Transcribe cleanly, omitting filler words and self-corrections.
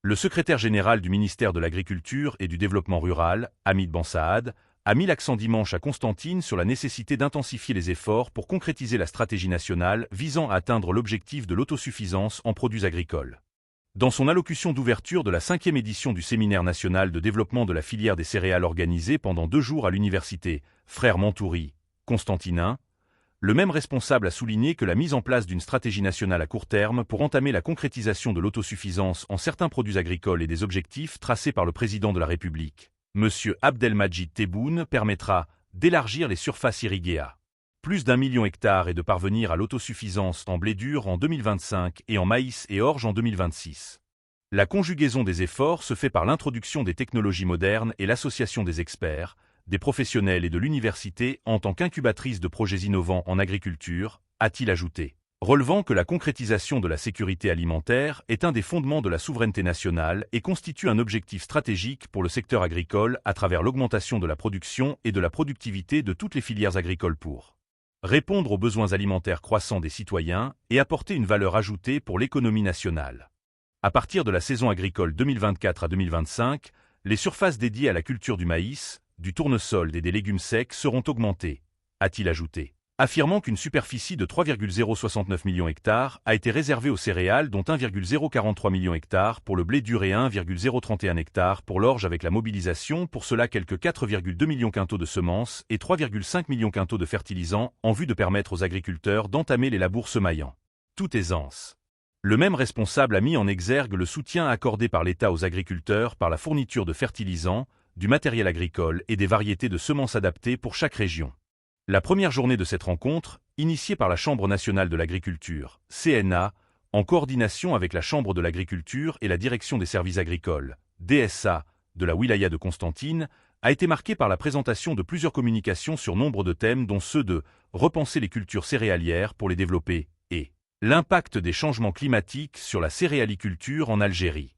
Le secrétaire général du ministère de l'Agriculture et du Développement rural, Hamid Bensaad, a mis l'accent dimanche à Constantine sur la nécessité d'intensifier les efforts pour concrétiser la stratégie nationale visant à atteindre l'objectif de l'autosuffisance en produits agricoles. Dans son allocution d'ouverture de la 5e édition du Séminaire national de développement de la filière des céréales organisé pendant 2 jours à l'université Frères Montouri, Constantin, le même responsable a souligné que la mise en place d'une stratégie nationale à court terme pour entamer la concrétisation de l'autosuffisance en certains produits agricoles et des objectifs tracés par le président de la République, M. Abdelmajid Tebboune, permettra d'élargir les surfaces irriguées à plus d'1 million hectares et de parvenir à l'autosuffisance en blé dur en 2025 et en maïs et orge en 2026. La conjugaison des efforts se fait par l'introduction des technologies modernes et l'association des experts, des professionnels et de l'université en tant qu'incubatrice de projets innovants en agriculture, a-t-il ajouté, relevant que la concrétisation de la sécurité alimentaire est un des fondements de la souveraineté nationale et constitue un objectif stratégique pour le secteur agricole à travers l'augmentation de la production et de la productivité de toutes les filières agricoles pour répondre aux besoins alimentaires croissants des citoyens et apporter une valeur ajoutée pour l'économie nationale. À partir de la saison agricole 2024 à 2025, les surfaces dédiées à la culture du maïs, du tournesol et des légumes secs seront augmentées, a-t-il ajouté, affirmant qu'une superficie de 3,069 millions hectares a été réservée aux céréales dont 1,043 millions hectares pour le blé dur et 1,031 hectares pour l'orge avec la mobilisation pour cela quelques 4,2 millions quintaux de semences et 3,5 millions quintaux de fertilisants en vue de permettre aux agriculteurs d'entamer les labours semaillants. Toute aisance. Le même responsable a mis en exergue le soutien accordé par l'État aux agriculteurs par la fourniture de fertilisants, du matériel agricole et des variétés de semences adaptées pour chaque région. La première journée de cette rencontre, initiée par la Chambre nationale de l'agriculture, CNA, en coordination avec la Chambre de l'agriculture et la Direction des services agricoles, DSA, de la wilaya de Constantine, a été marquée par la présentation de plusieurs communications sur nombre de thèmes dont ceux de repenser les cultures céréalières pour les développer et l'impact des changements climatiques sur la céréaliculture en Algérie.